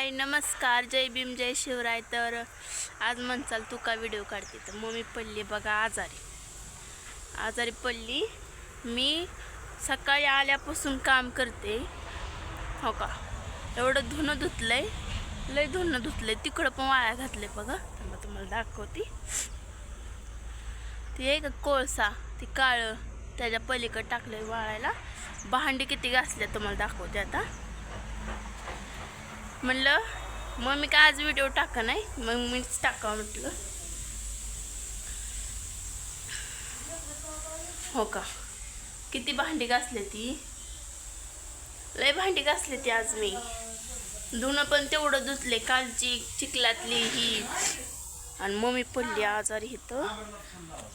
हाय नमस्कार, जय भीम, जय शिवराय. तर आज म्हणचाल तू का व्हिडिओ काढते. तर मम्मी पडली बघा आजारी पडली. मी सकाळी आल्यापासून काम करते हो का. एवढं धुणं धुतलंय, लय धुणं धुतलंय. तिकडं पण वाळा घातले बघा. मग तुम्हाला दाखवते. ते आहे का कोळसा, ती काळं त्याच्या पलीकडे टाकलंय वाळायला. भांडी किती घासल्या तुम्हाला दाखवते आता. म्हणलं मग मी काय आज व्हिडिओ टाका नाही, मग मीच टाका म्हटलं हो का. किती भांडी घासले ती, लय भांडी घासली ती आज मी. धुणं पण तेवढं धुतले, कालची चिखलातली ही. आणि मम्मी पडली आजारी. इथं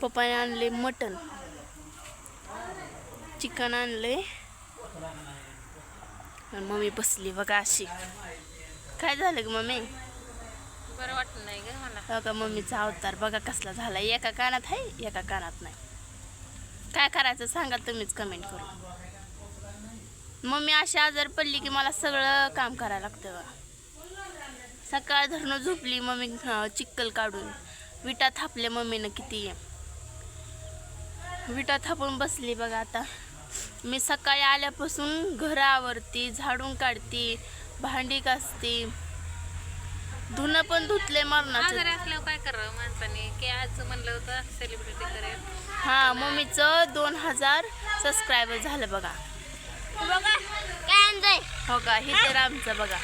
पप्पाने आणले मटण, चिकन आणले. आणि मम्मी बसली बघा अशी. काय झालं ग मम्मी? बरं वाटत नाही ग मला. बघा मम्मीचा अवतार बघा कसला झाला. एका कानात आहे, एका कानात नाही. काय करायचं सांगा तुम्हीच कमेंट करून. मम्मी अशी आजार पडली की मला सगळं काम करायला लागतं बघा. सकाळ धरणं झोपली मम्मी, चिक्कल काढून विटा थापले मम्मीनं. किती विटा थापून बसली बघा. आता मी सकाळी आल्यापासून घर आवरती, झाडून काढती, भांडी घासते, धुणं पण धुतले मरणाचं. आजारी असल्यावर काय करावं माणसाने, की आज म्हणलं होतं सेलिब्रिटी करेल. हा, मम्मीचं 2000 सबस्क्रायबर झालं बघा. हो का. हे तर आमचं बघा.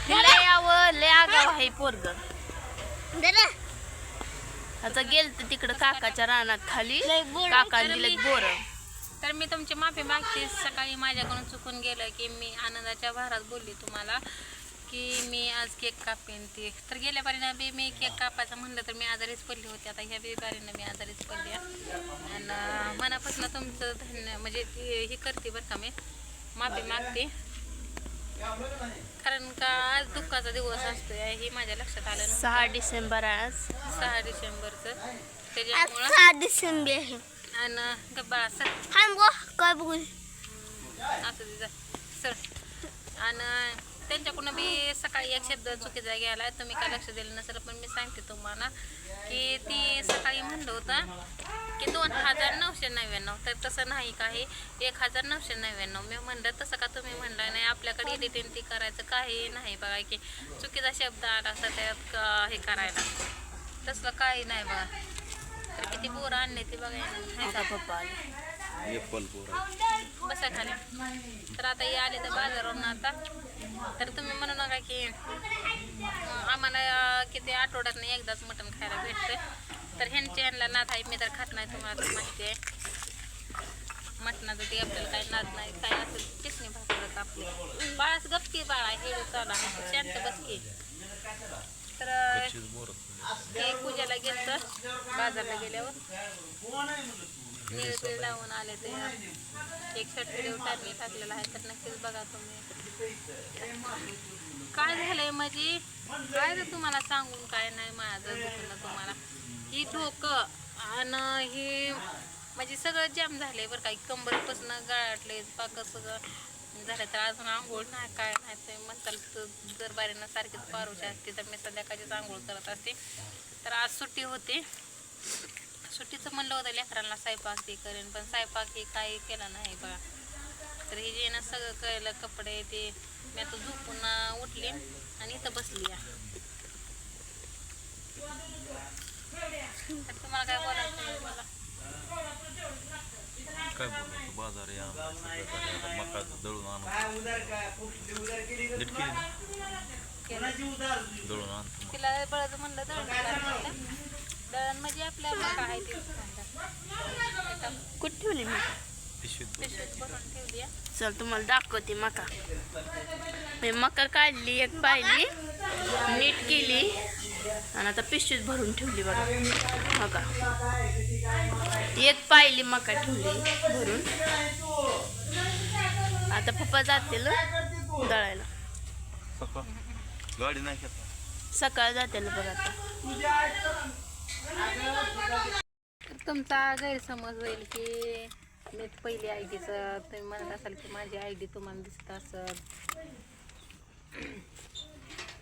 लय यावं, लय आगाव आहे पोरग. आता गेलते तिकडं काकाच्या रानात खाली, काकाने दिले बोर. तर मी तुमची माफी मागते. सकाळी माझ्याकडून चुकून गेलं की मी आनंदाच्या भरात बोलली तुम्हाला की मी आज केक कापेन. ते तर गेल्या बारीनं बी मी केक कापायचं म्हणलं तर मी आजारीच पडली होती. आता ह्या बारीनं मी आजारीच पडली. आणि मनापासून तुमचं धन्य म्हणजे हे करते बरं का. मी माफी मागते, कारण का आज दुःखाचा दिवस असतोय हे माझ्या लक्षात आलं. 6 डिसेंबर आज, 6 डिसेंबरचं. त्याच्यामुळं 6 डिसेंबर आहे. आणि गब्बा सर काय बोल असं तिचा सर. आणि त्यांच्याकडून मी सकाळी एक शब्द चुकीचा गेला, तुम्ही काय लक्ष दिलं नसेल. पण मी सांगते तुम्हाला की ती सकाळी म्हणलं होतं की 2999. तर तसं नाही, काही 1999. मी म्हणलं तसं का तुम्ही म्हणलं नाही. आपल्याकडे एडिटिंग ती करायचं काही नाही बघा, की चुकीचा शब्द आला असता त्यात हे करायला. तसलं काही नाही बघा. तर किती बोरं आणले ते बघा पप्पा. बसा खाली. तर आता हे आले तर बाजारावरून आता. तर तुम्ही म्हणू नका की आम्हाला किती आठवड्यात एकदाच मटण खायला भेटतं. तर ह्यांना नाद आहे, मी तर खात नाही, तुम्हाला तर माहिती आहे. मटणाचं ते आपल्याला काही नाद नाही. काय असं चिकणी भाकरत आपले बाळाच गपकी बाळा हेळू चाला शांत बसकी. तर ते पूजाला गेलं बाजारला गेल्यावर निळपिळ लावून आले. ते एक शर्ट व्हिडिओ टाकलेला आहे, तर नक्कीच बघा तुम्ही. काय झालंय म्हणजे काय तर तुम्हाला सांगून काय नाही. माझं दुखणं तुम्हाला ही डोकं आणि ही म्हणजे सगळं जाम झालंय बरं. काही कंबरपासून गाठले पाक सगळं झालं. तर अजून आंघोळ नाही काय नाही. ते म्हणतात जर बारीनं सारखीच पारुशी असते तर मी संध्याकाळचीच आंघोळ करत असते. तर आज सुट्टी होती. सुट्टीचं म्हणलं होतं लेकरांना स्वयंपाक ते करेन, पण स्वयंपाक हे काही केलं नाही बघा. तर हे जे ना सगळं कळलं, कपडे ते मी आता झोपून उठली आणि इथं बसली. तर तुम्हाला काय बोलायचं मला? काय बोलतो बाजार या मकाचं दळून आणून दळून आणतो. तिला बळच म्हणलं दळण दळण म्हणजे आपल्या मका आहे ते कुठे ठेवली मी? पिशवीत भरून ठेवली. चल तुम्हाला दाखवते मका. मी मका काढली, एक पाहिली, नीट केली आणि आता पिशवीत भरून ठेवली बघा. हो का. एक पाहिली मका ठेवली भरून. आता पप्पा जातील दळायला. गाडी नाही सकाळ जातील बघा. आता तुमचा गैरसमज होईल की मी पहिली आयडीचं तुम्ही म्हणत असाल की माझी आयडी तुम्हाला दिसत असत.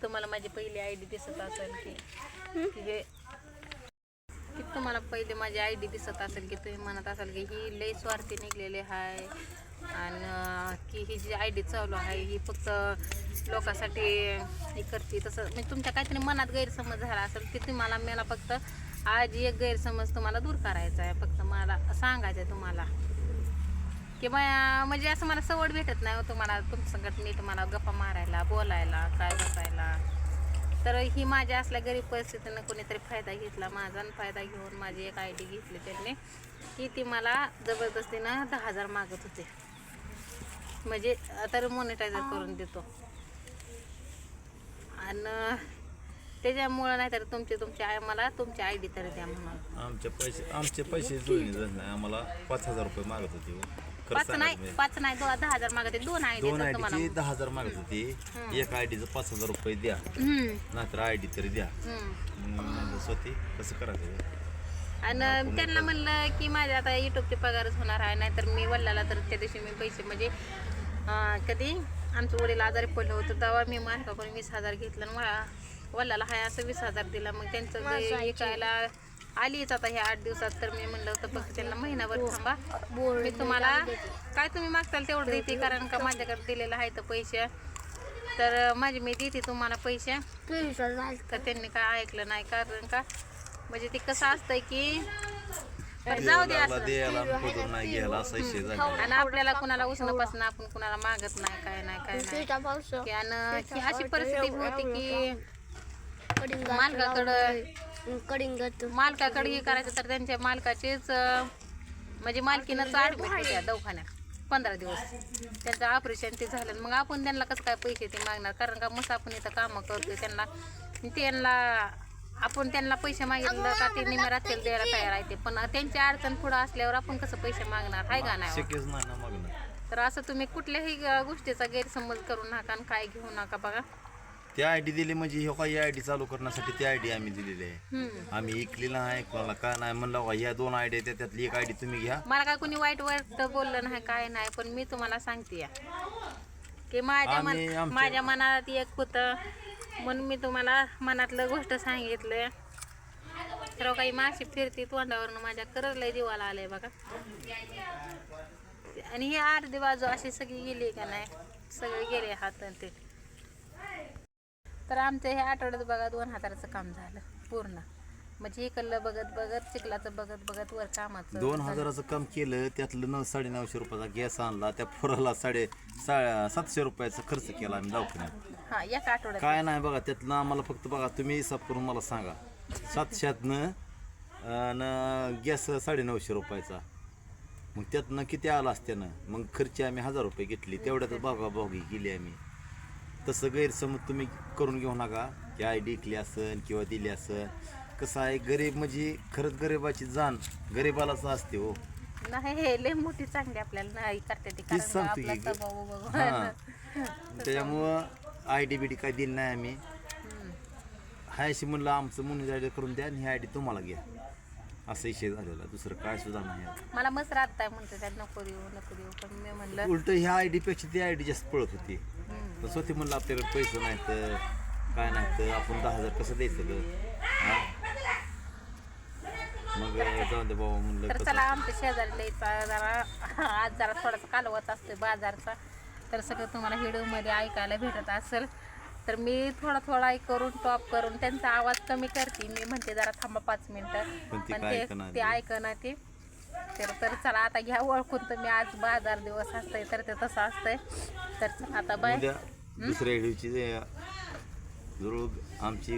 तुम्हाला माझी पहिली आय डी दिसत असेल की हे की तुम्हाला पहिले माझी आय डी दिसत असेल की तुम्ही म्हणत असाल की ही लई स्वार्थी निघलेली आहे आणि की ही जी आय डी चालू आहे ही फक्त लोकांसाठी हे करते तसं म्हणजे तुमच्या काहीतरी मनात गैरसमज झाला असेल की तुम्हाला मला फक्त आज एक गैरसमज तुम्हाला दूर करायचा आहे. फक्त मला सांगायचं आहे तुम्हाला की म्हणजे असं मला सवड भेटत नाही हो तुम्हाला तुमच्यासंगत नीट मला गप्पा मारायला बोलायला काय बसायला. तर ही माझ्या असल्या गरीब परिस्थितीनं कोणीतरी फायदा घेतला माझा आणि फायदा घेऊन माझी एक आय डी घेतली त्यांनी की ती मला जबरदस्तीनं 10,000 मागत होते म्हणजे तर मॉनिटायझर करून देतो आणि त्याच्यामुळं नाही तर मला तुमची आय डी तरी द्या म्हणून. आमचे पैसे जुळले जात नाही आम्हाला 5,000 रुपये मागत होते हो. खरं सांगायचं 5 नाही 10,000 मागत आहे. 2 आय डी दोन आयडीची 10,000 मागत होती. एक आयडीचं 5,000 रुपये द्या नाहीतर आयडी तरी द्या. मग म्हणलं स्वतः कसं करायचं आणि त्यांना म्हणलं की माझ्या आता युट्यूबचे पगारच होणार आहे नाहीतर मी वडिलाला तर त्या दिवशी मी पैसे म्हणजे कधी आमचं वडील आजारी पडलं होतं तेव्हा मी मालकाकडून 20,000 घेतलं आणि मला वडिलाला हाय असं 20,000 दिला. मग त्यांचं विकायला आलीच आता ह्या 8 दिवसात तर मी म्हणलं होतं फक्त त्यांना महिनाभर थांबा मी तुम्हाला काय तुम्ही मागताल तेवढं देते कारण का माझ्याकडे दिलेलं आहे तर पैसे तर माझी मी देते तुम्हाला पैसे. तर त्यांनी काय ऐकलं नाही कारण का म्हणजे ते कसं असतंय की जाऊ दे असं नाही घ्यायला असा विषय झाला. आणि आपल्याला कुणाला उसणं आपण कुणाला मागत नाही काय नाही की आणि ही अशी परिस्थिती होती की मालकाकडे हे करायचं तर त्यांच्या मालकाचेच म्हणजे मालकीनंच ॲडमिट होत्या दवाखान्यात 15 दिवस त्यांचं ऑपरेशन ते झालं. मग आपण त्यांना कसं काय पैसे ते मागणार कारण का मस्त आपण इथं कामं करतो त्यांना आपण त्यांना पैसे मागितलं का ते निम्या रात्री द्यायला तयार आहे ते पण त्यांची अडचण पुढं असल्यावर आपण कसं पैसे मागणार आहे का नाही. शक्यच नाही ना मागणं. तर असं तुम्ही कुठल्याही गोष्टीचा गैरसमज करू नका आणि काय घेऊ नका. बघा ती आयडी दिली म्हणजे हे काही आयडी चालू करण्यासाठी ती आयडी आम्ही दिलेली आहे. आम्ही ऐकली नाही कोणाला काय नाही म्हणलं ह्या 2 आयडी आहेत त्यातली एक आयडी तुम्ही घ्या. मला काय कोणी वाईट बोललं नाही काय नाही पण मी तुम्हाला सांगते की माझ्या मनात एक होतं म्हणून मी तुम्हाला मनातलं गोष्ट सांगितलं. तर काही माशी फिरती तोंडावरनं माझ्या खरंच लय जीवाला आलंय बघा. आणि ही अर्धी बाजू अशी सगळी गेली का नाही सगळे गेले हात ते. तर आमच्या ह्या आठवड्यात बघा 2,000चं काम झालं पूर्ण म्हणजे इकडलं बघत चिखलाचं बघत वर कामाचं 2,000चं काम केलं त्यातलं 900-950 रुपयाचा गॅस आणला त्या पोराला 700 रुपयाचा खर्च केला आम्ही दवाखान्यात. हा एक आठवड्यात काय नाही बघा त्यातनं आम्हाला फक्त बघा तुम्ही हिसाब करून मला सांगा 700तनं गॅस 950 रुपयाचा मग त्यातनं किती आला असत्यानं मग खर्च आम्ही 1,000 रुपये घेतली तेवढ्यातच भागाभागी केली आम्ही. तसं गैरसमज तुम्ही करून घेऊ नका की आयडी इकली असन किंवा दिली असन. कसं आहे गरीब म्हणजे खरंच गरिबाची जाण गरिबालाच असते हो. नाही हे लय मोठी चांगली आपल्याला नाही करते ती तीच सांगतो की हां त्याच्यामुळं आयडी बिडी काय दिली नाही आम्ही. हाय अशी म्हणलं आमचं म्हणून आयडी करून द्या आणि ही आयडी तुम्हाला घ्या असं विषय झालेला दुसरं काय सुद्धा नाही. मला मस्त राहत म्हणते त्यात नको देऊ पण मी म्हणलं उलट ह्या आयडी पेक्षा ती आयडी जास्त पळत होती. तर स्वतः म्हणलं आपल्याकडे पैसे नाही तर काय नाही तर आपण 10,000 कसं द्यायचं ग. मग जाऊन दे बाबा म्हणलं. तर चला आमच्या शेजारी जरा आज जरा थोडासा कालवत असतोय बाजारचा तर सगळं तुम्हाला व्हिडिओमध्ये ऐकायला भेटत असेल तर मी थोडा करून टॉप करून त्यांचा आवाज कमी करते. मी म्हणते जरा थांबा 5 मिनिटं पण ते ऐकणार ते. तर चला आता घ्या ओळखून तर मी आज बाजार दिवस असतंय तर ते तसं असतंय. तर चला आता बाय. दुसऱ्या व्हिडिओची जरूर आमची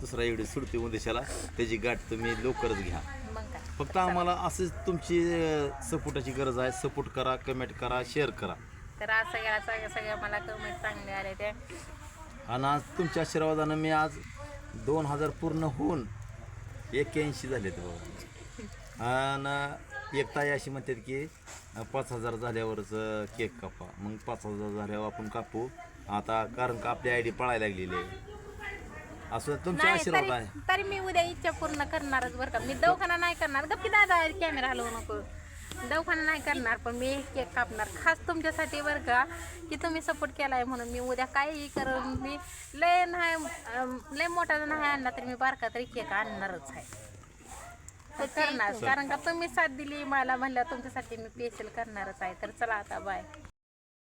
दुसरा व्हिडिओ सुटते उद्याशाला त्याची गाठ तुम्ही लवकरच घ्या. मग काय फक्त आम्हाला असंच तुमची सपोर्टाची गरज आहे. सपोर्ट करा कमेंट करा शेअर करा. तर आज सगळ्या मला कमेंट चांगले आले ते आणि आज तुमच्या आशीर्वादानं मी आज 2,000 पूर्ण होऊन 81 झाले तर बाबा. आणि एक ताई अशी म्हणतात की 5,000 झाल्यावरच केक कापा. मग 5,000 झाल्यावर आपण कापू आता कारण का आपली आयडी पळायला लागलेली आहे. असं तुमचा आशीर्वाद आहे. तरी मी उद्या इच्छा पूर्ण करणारच बरं का. मी दवाखाना नाही करणार गप्पी दादा कॅमेरा हलवू नको दवाखाना नाही करणार, पण मी केक कापणार खास तुमच्यासाठी बरं का, की तुम्ही सपोर्ट केलाय म्हणून. मी उद्या काही करून मी लय नाही लय मोठा नाही आणला तरी मी बारका तरी केक आणणारच आहे. ते करणार, कारण का तुम्ही साथ दिली मला, म्हणलं तुमच्यासाठी मी स्पेशल करणारच आहे. तर चला आता बाय.